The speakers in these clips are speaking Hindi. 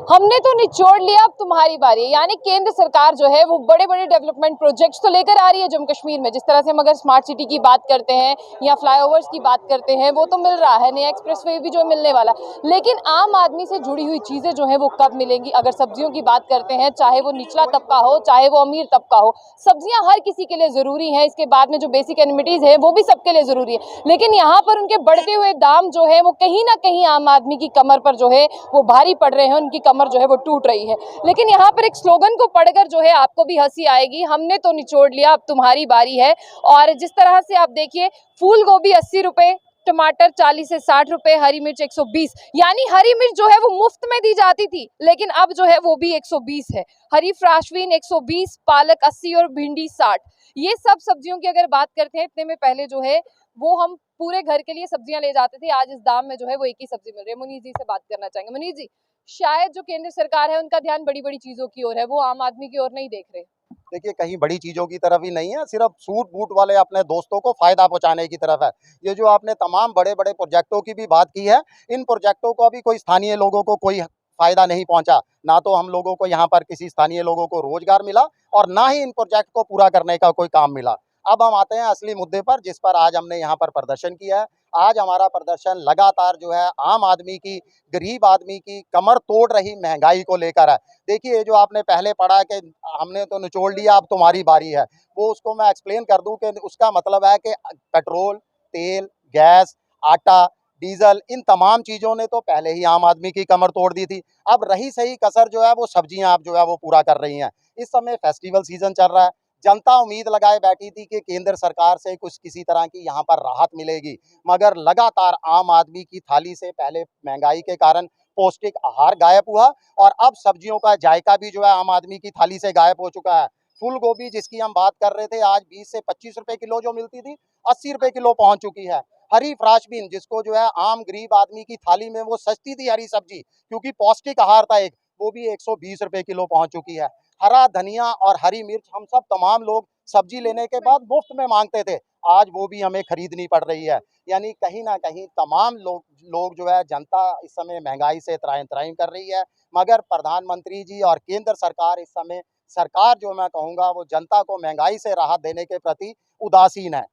हमने तो निचोड़ लिया, अब तुम्हारी बारी। यानी केंद्र सरकार जो है वो बड़े बड़े डेवलपमेंट प्रोजेक्ट्स तो लेकर आ रही है जम्मू कश्मीर में। जिस तरह से हम अगर स्मार्ट सिटी की बात करते हैं या फ्लाईओवर्स की बात करते हैं, वो तो मिल रहा है, नया एक्सप्रेसवे भी जो मिलने वाला। लेकिन आम आदमी से जुड़ी हुई चीजें जो है वो कब मिलेंगी? अगर सब्जियों की बात करते हैं, चाहे वो निचला तबका हो चाहे वो अमीर तबका हो, सब्जियां हर किसी के लिए जरूरी है। इसके बाद में जो बेसिक एमिनिटीज है वो भी सबके लिए जरूरी है। लेकिन यहाँ पर उनके बढ़ते हुए दाम जो है वो कहीं ना कहीं आम आदमी की कमर पर जो है वो भारी पड़ रहे हैं, उनकी कमर जो है वो टूट रही है। लेकिन यहाँ पर एक स्लोगन को पढ़कर जो है आपको भी हंसी आएगी, हमने तो निचोड़ लिया, अब तुम्हारी बारी है। और जिस तरह से आप देखिए, फूल गोभी 80 रुपए, टमाटर 40 से 60 रुपए, हरी मिर्च 120। यानी हरी मिर्च जो है वो मुफ्त में दी जाती थी, लेकिन अब जो है वो भी 120 है। हरी फ्राशबीन 120, पालक 80 और भिंडी 60। ये सब सब्जियों की अगर बात करते हैं, इतने में पहले जो है वो हम पूरे घर के लिए सब्जियां ले जाते थे। आज इस दाम में जो है वो एक ही सब्जी मिल रही है। मुनीष जी से बात करना चाहेंगे। मुनीष जी, शायद जो केंद्र सरकार है उनका ध्यान बड़ी बड़ी चीजों की ओर है, वो आम आदमी की ओर नहीं देख रहे। देखिए, कहीं बड़ी चीजों की तरफ ही नहीं है, सिर्फ सूट बूट वाले अपने दोस्तों को फायदा पहुंचाने की तरफ है। ये जो आपने तमाम बड़े बड़े प्रोजेक्टों की भी बात की है, इन प्रोजेक्टों को अभी कोई स्थानीय लोगों को कोई फायदा नहीं पहुंचा। ना तो हम लोगों को यहाँ पर किसी स्थानीय लोगों को रोजगार मिला और ना ही इन प्रोजेक्ट को पूरा करने का कोई काम मिला। अब हम आते हैं असली मुद्दे पर, जिस पर आज हमने यहाँ पर प्रदर्शन किया है। आज हमारा प्रदर्शन लगातार जो है आम आदमी की, गरीब आदमी की कमर तोड़ रही महंगाई को लेकर है। देखिए, जो आपने पहले पढ़ा कि हमने तो निचोड़ लिया, अब तुम्हारी बारी है, वो उसको मैं एक्सप्लेन कर दूं कि उसका मतलब है कि पेट्रोल, तेल, गैस, आटा, डीजल, इन तमाम चीज़ों ने तो पहले ही आम आदमी की कमर तोड़ दी थी। अब रही सही कसर जो है वो सब्जियां आप जो है वो पूरा कर रही हैं। इस समय फेस्टिवल सीजन चल रहा है, जनता उम्मीद लगाए बैठी थी कि केंद्र सरकार से कुछ किसी तरह की यहाँ पर राहत मिलेगी, मगर लगातार आम आदमी की थाली से पहले महंगाई के कारण पौष्टिक आहार गायब हुआ और अब सब्जियों का जायका भी जो है आम आदमी की थाली से गायब हो चुका है। फूल गोभी जिसकी हम बात कर रहे थे, आज 20 से 25 रुपए किलो जो मिलती थी, 80 रुपए किलो पहुंच चुकी है। हरी फ्राशबीन, जिसको जो है आम गरीब आदमी की थाली में वो सस्ती थी हरी सब्जी, क्योंकि पौष्टिक आहार था एक, वो भी 120 रुपए किलो पहुंच चुकी है। हरा धनिया और हरी मिर्च हम सब तमाम लोग सब्जी लेने के बाद मुफ्त में मांगते थे, आज वो भी हमें खरीदनी पड़ रही है। यानी कहीं ना कहीं तमाम लोग जो है, जनता इस समय महंगाई से त्राहिमाम त्राहिम कर रही है, मगर प्रधानमंत्री जी और केंद्र सरकार इस समय, सरकार जो मैं कहूँगा वो जनता को महंगाई से राहत देने के प्रति उदासीन है।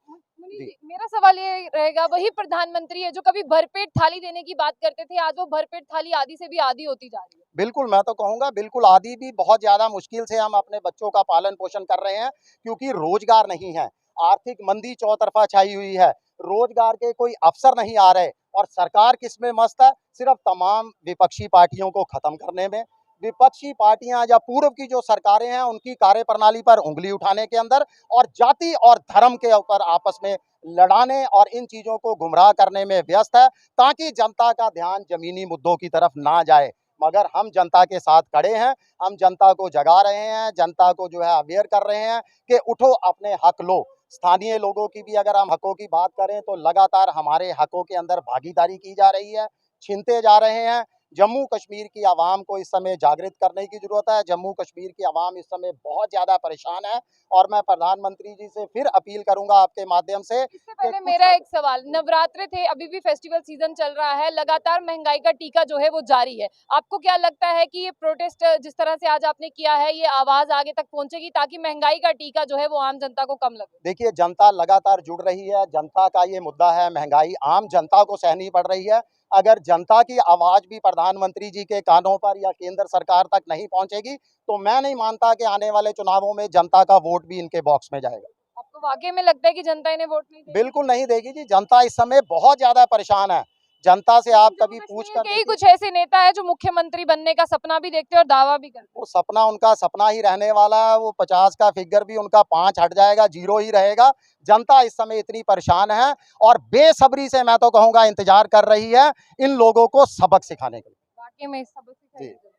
जी। मेरा सवाल ये रहेगा, वही प्रधानमंत्री है जो कभी भरपेट थाली देने की बात करते थे, आज वो भरपेट थाली आधी से भी आधी होती जा रही है। बिल्कुल, मैं तो कहूँगा बिल्कुल आदि भी बहुत ज़्यादा मुश्किल से हम अपने बच्चों का पालन पोषण कर रहे हैं, क्योंकि रोजगार नहीं है। आर्थिक मंदी चौतरफा छाई हुई है, रोजगार के कोई अवसर नहीं आ रहे और सरकार किसमें मस्त है? सिर्फ तमाम विपक्षी पार्टियों को खत्म करने में। विपक्षी पार्टियां या पूर्व की जो सरकारें हैं, उनकी कार्यप्रणाली पर उंगली उठाने के अंदर और जाति और धर्म के ऊपर आपस में लड़ाने और इन चीज़ों को गुमराह करने में व्यस्त है, ताकि जनता का ध्यान जमीनी मुद्दों की तरफ ना जाए। मगर हम जनता के साथ खड़े हैं, हम जनता को जगा रहे हैं, जनता को जो है अवेयर कर रहे हैं कि उठो, अपने हक लो। स्थानीय लोगों की भी अगर हम हकों की बात करें तो लगातार हमारे हकों के अंदर भागीदारी की जा रही है, छीनते जा रहे हैं। जम्मू कश्मीर की आवाम को इस समय जागृत करने की जरूरत है। जम्मू कश्मीर की आवाम इस समय बहुत ज़्यादा परेशान है और मैं प्रधानमंत्री जी से फिर अपील करूंगा आपके माध्यम से। इससे पहले मेरा एक सवाल, नवरात्रे थे, अभी भी फेस्टिवल सीजन चल रहा है, लगातार महंगाई का टीका जो है वो जारी है। आपको क्या लगता है कि ये प्रोटेस्ट जिस तरह से आज आपने किया है, ये आवाज आगे तक पहुंचेगी ताकि महंगाई का टीका जो है वो आम जनता को कम लगे? देखिए, जनता लगातार जुड़ रही है, जनता का ये मुद्दा है, महंगाई आम जनता को सहनी पड़ रही है। अगर जनता की आवाज़ भी प्रधानमंत्री जी के कानों पर या केंद्र सरकार तक नहीं पहुंचेगी, तो मैं नहीं मानता कि आने वाले चुनावों में जनता का वोट भी इनके बॉक्स में जाएगा। आपको वाकई में लगता है कि जनता इन्हें वोट नहीं देगी? बिल्कुल नहीं देगी जी, जनता इस समय बहुत ज़्यादा परेशान है। जनता से आप कभी पूछ कर कई कुछ ऐसे नेता है जो मुख्यमंत्री बनने का सपना भी देखते हैं और दावा भी करते हैं। वो सपना उनका सपना ही रहने वाला है, वो 50 का फिगर भी उनका 5 हट जाएगा, 0 ही रहेगा। जनता इस समय इतनी परेशान है और बेसब्री से मैं तो कहूँगा इंतजार कर रही है इन लोगों को सबक सिखाने के लिए। वाकई में सबक सिखाई जी, है।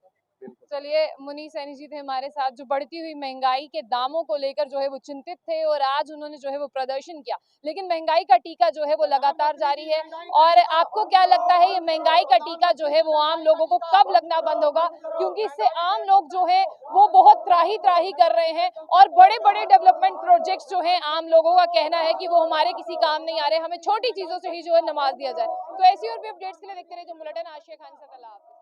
चलिए, मुनीष सैनी जी थे हमारे साथ, जो बढ़ती हुई महंगाई के दामों को लेकर जो है वो चिंतित थे और आज उन्होंने जो है वो प्रदर्शन किया। लेकिन महंगाई का टीका जो है वो लगातार जारी है। और आपको क्या लगता है, ये महंगाई का टीका जो है वो आम लोगों को कब लगना बंद होगा? क्योंकि इससे आम लोग जो है वो बहुत त्राही त्राही कर रहे हैं और बड़े बड़े डेवलपमेंट प्रोजेक्ट्स जो है, आम लोगों का कहना है कि वो हमारे किसी काम नहीं आ रहे, हमें छोटी चीजों से ही जो है नवाज दिया जाए। तो ऐसी और भी अपडेट्स के लिए देखते रहिए जो बुलेटिन। आशिया खान से।